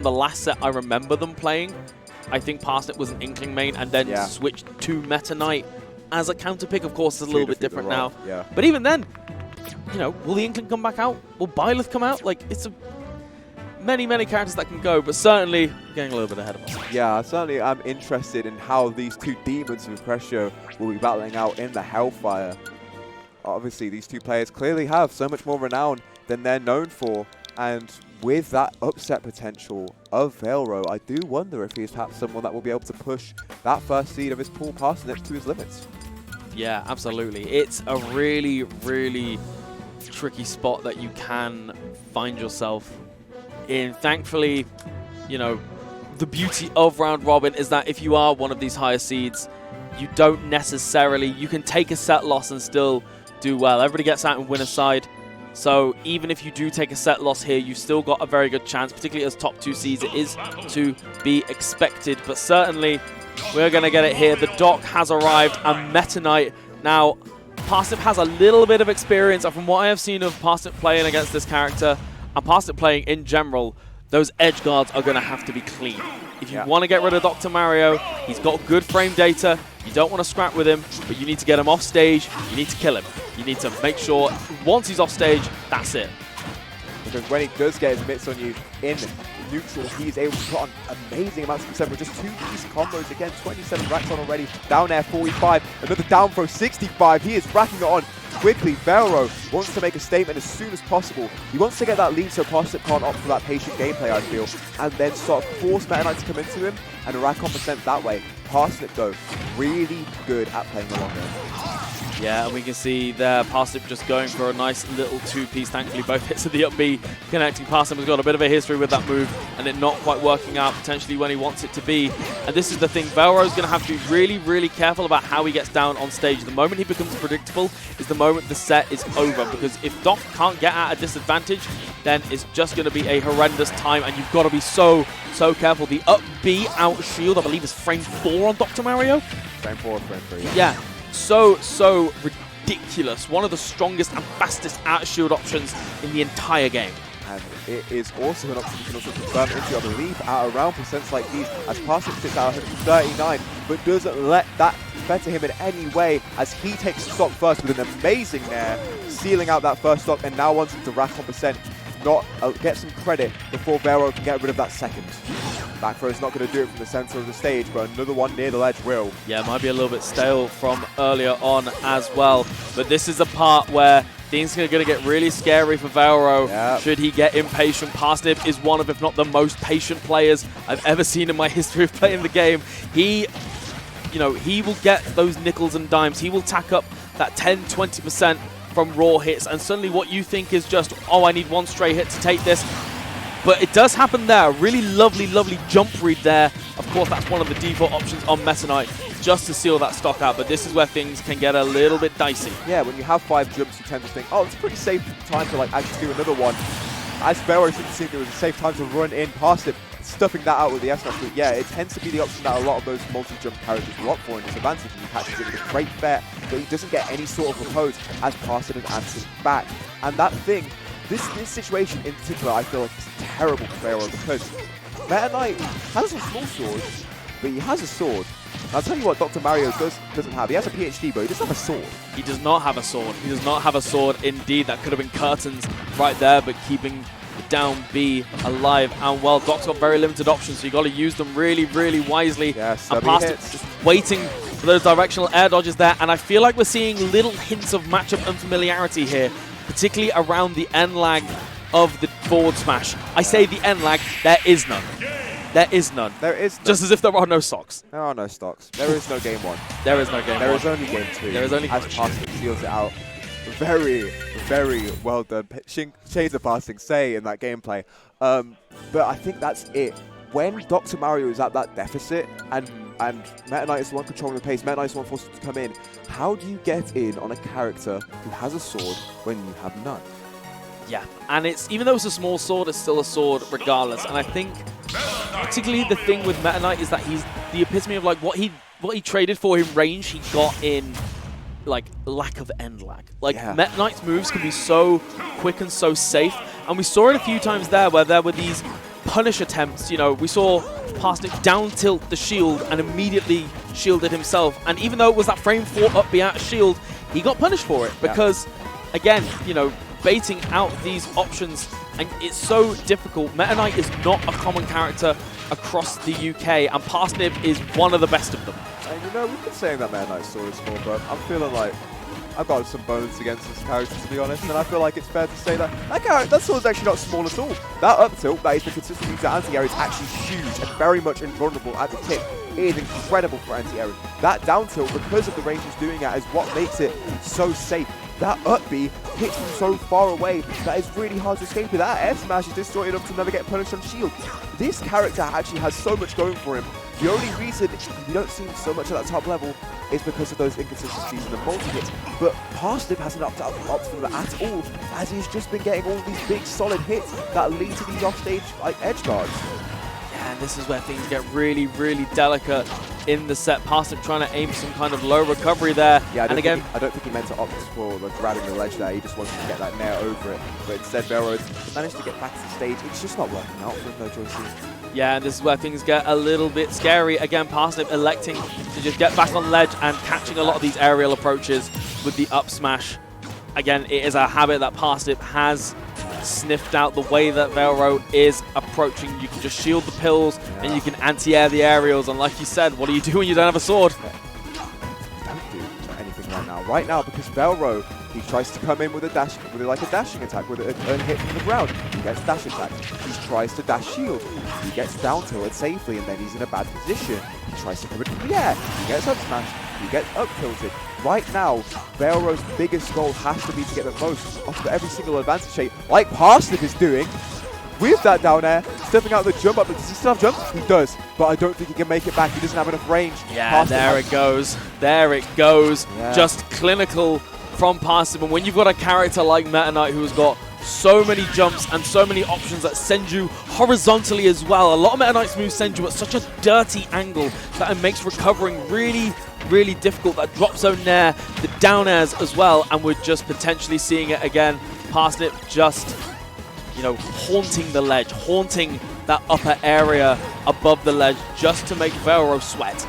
the last set I remember them playing, I think Parsnip was an Inkling main and then switched to Meta Knight as a counter pick. Of course, it's a little bit different now. Yeah. But even then, you know, will the Inkling come back out? Will Byleth come out? Like, it's many characters that can go, but certainly getting a little bit ahead of us. Yeah, certainly I'm interested in how these two demons of Pressure will be battling out in the Hellfire. Obviously, these two players clearly have so much more renown than they're known for, and with that upset potential of Veilro, I do wonder if he's perhaps someone that will be able to push that first seed of his pool Parsnip to his limits. Yeah, absolutely. It's a really tricky spot that you can find yourself in. Thankfully, you know, the beauty of round robin is that if you are one of these higher seeds, you don't necessarily, you can take a set loss and still do well. Everybody gets out and win a side. So even if you do take a set loss here, you've still got a very good chance, particularly as top 2 seeds. It is to be expected, but certainly we're going to get it here. The doc has arrived, and Meta Knight. Now, Parsnip has a little bit of experience, and from what I have seen of Parsnip playing against this character, and Parsnip playing in general, those edge guards are going to have to be clean. If you want to get rid of Dr.Mario, he's got good frame data. You don't want to scrap with him, but you need to get him off stage. You need to kill him. You need to make sure once he's off stage, that's it. Because when he does get his mitts on you in neutral, he's able to put on amazing amounts of percent with just 2-piece combos. Again, 27 racks on already. Down air 45, another down throw 65. He is racking it on quickly. Veilro wants to make a statement as soon as possible. He wants to get that lead so Parsnip can't opt for that patient gameplay, I feel, and then sort of force Meta Knight to come into him and rack on percent that way. Parsnip, though, really good at playing the long game. Yeah, and we can see there Parsnip just going for a nice little 2-piece. Thankfully, both hits of the up B connecting. Parsnip has got a bit of a history with that move and it not quite working out potentially when he wants it to be. And this is the thing, Veilro's going to have to be really careful about how he gets down on stage. The moment he becomes predictable is the moment the set is over, because if Doc can't get at a disadvantage, then it's just going to be a horrendous time, and you've got to be so careful. The up B out shield, I believe, is frame 4 on Dr.Mario. Frame 4, frame 3. Yeah. So ridiculous. One of the strongest and fastest out shield options in the entire game. And it is also an option you can also confirm into, I believe, at around percents like these, as Parsnip sits at 139, but doesn't let that better him in any way, as he takes stock first with an amazing nair, sealing out that first stock, and now wants him to rack on percent, not get some credit before Veilro can get rid of that second. Back throw is not going to do it from the center of the stage, but another one near the ledge will. Yeah, it might be a little bit stale from earlier on as well, but this is a part where things are going to get really scary for Veilro should he get impatient. Parsnip is one of, if not the most patient players I've ever seen in my history of playing the game. He will get those nickels and dimes. He will tack up that 10-20% from raw hits, and suddenly what you think is just, oh, I need one stray hit to take this. But it does happen there. Really lovely jump read there. Of course, that's one of the default options on Meta Knight, just to seal that stock out. But this is where things can get a little bit dicey. Yeah, when you have 5 jumps, you tend to think, oh, it's a pretty safe time to like actually do another one. As Veilro seemed it was a safe time to run in Parsnip, stuffing that out with the S-Smash. But yeah, it tends to be the option that a lot of those multi-jump characters will opt for in disadvantage, and he catches it with a great fair, but he doesn't get any sort of repose as Parsnip answers back. And that thing, this situation in particular, I feel like is terrible for Veilro, because Meta Knight has a small sword, but he has a sword. And I'll tell you what Dr.Mario doesn't have. He has a PhD, but he doesn't have a sword. He does not have a sword. He does not have a sword. Indeed, that could have been curtains right there, but keeping the down B alive. And well, Doc's got very limited options, so you got to use them really wisely. Yes, and Parsnip just waiting for those directional air dodges there, and I feel like we're seeing little hints of matchup unfamiliarity here, particularly around the end lag of the forward smash. I say the end lag, there is none. There is none. There is none. Just as if there are no stocks. There are no stocks. There is no game 1. There is no game 1. There is only game 2. There is only as Parsnip seals it out. Very well done. Shades of passing say in that gameplay. But I think that's it. When Dr.Mario is at that deficit and Meta Knight is the one controlling the pace, Meta Knight is the one forced to come in, how do you get in on a character who has a sword when you have none? Yeah, and even though it's a small sword, it's still a sword regardless. And I think particularly the thing with Meta Knight is that he's the epitome of like what he traded for in range, he got in like lack of end lag. Like Meta Knight's moves can be so quick and so safe, and we saw it a few times there where there were these punish attempts. You know, we saw Parsnip down tilt the shield and immediately shielded himself. And even though it was that frame 4 up B out of shield, he got punished for it because, again, you know, baiting out these options, and it's so difficult. Meta Knight is not a common character across the UK, and Parsnip is one of the best of them. And you know, we've been saying that Meta Knight's sword is small, but I'm feeling like I've got some bones against this character, to be honest, and I feel like it's fair to say that that sword's actually not small at all. That up tilt that he's been consistently using anti-air is actually huge and very much invulnerable at the tip. It is incredible for anti-air. That down tilt, because of the range he's doing it, is what makes it so safe. That up B hits him so far away that it's really hard to escape it. That air smash is distorted enough to never get punished on shield. This character actually has so much going for him. The only reason you don't see him so much at that top level is because of those inconsistencies in the multi-hits. But Parsnip hasn't upped from that at all, as he's just been getting all these big solid hits that lead to these offstage like edge guards. Yeah, and this is where things get really, really delicate in the set. Parsnip trying to aim some kind of low recovery there. Yeah, and again, I don't think he meant to opt for grabbing the ledge there. He just wanted to get that nair over it. But instead, Veilro managed to get back to the stage. It's just not working out for him, though, Joycey. Yeah, and this is where things get a little bit scary. Again, Parsnip electing to just get back on ledge and catching a lot of these aerial approaches with the up smash. Again, it is a habit that Parsnip has sniffed out, the way that Veilro is approaching. You can just shield the pills and you can anti-air the aerials. And like you said, what do you do when you don't have a sword? Don't do anything right now. Right now, because Veilro, he tries to come in with a dash, like a dashing attack, with a hit from the ground. He gets dash attack. He tries to dash shield. He gets down tilted safely, and then he's in a bad position. He tries to come in from the air. He gets up smashed. He gets up tilted. Right now, Veilro's biggest goal has to be to get the most off of every single advantage shape, like Parsnip is doing. With that down air, stepping out the jump up. Does he still have jump? He does, but I don't think he can make it back. He doesn't have enough range. Yeah, there it goes. There it goes. Yeah. Just clinical from Parsnip. And when you've got a character like Meta Knight who's got so many jumps and so many options that send you horizontally as well. A lot of Meta Knight's moves send you at such a dirty angle that it makes recovering really, really difficult. That drop zone nair, the down airs as well, and we're just potentially seeing it again. Parsnip just, you know, haunting the ledge, haunting that upper area above the ledge just to make Veilro sweat.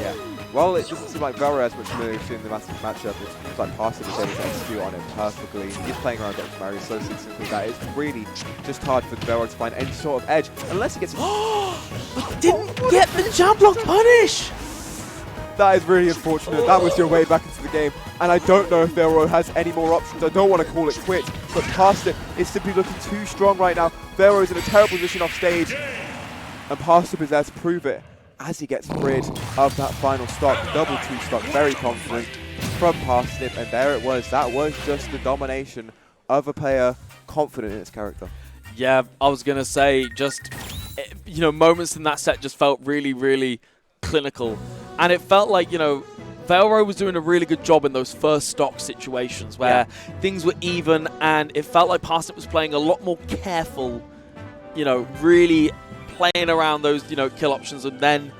Yeah. Well, it doesn't seem like Veilro has much moves in the matchup. It seems like Parsnip is able to execute on it perfectly. He's playing around Dr.Mario so succinctly that it's really just hard for Veilro to find any sort of edge unless he gets. But didn't get the jump block punish. That is really unfortunate. That was your way back into the game. And I don't know if Veilro has any more options. I don't want to call it quits, but Parsnip is simply looking too strong right now. Veilro is in a terrible position off stage, and Parsnip is there to prove it as he gets rid of that final stock. Double 2 stock, very confident from Parsnip, and there it was. That was just the domination of a player confident in its character. Yeah, I was going to say, just, you know, moments in that set just felt really, really clinical. And it felt like, you know, Veilro was doing a really good job in those first stock situations where things were even, and it felt like Parsnip was playing a lot more careful, you know, really playing around those, you know, kill options. And then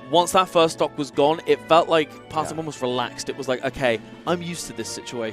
once that first stock was gone, it felt like Parsnip almost relaxed. It was like, okay, I'm used to this situation.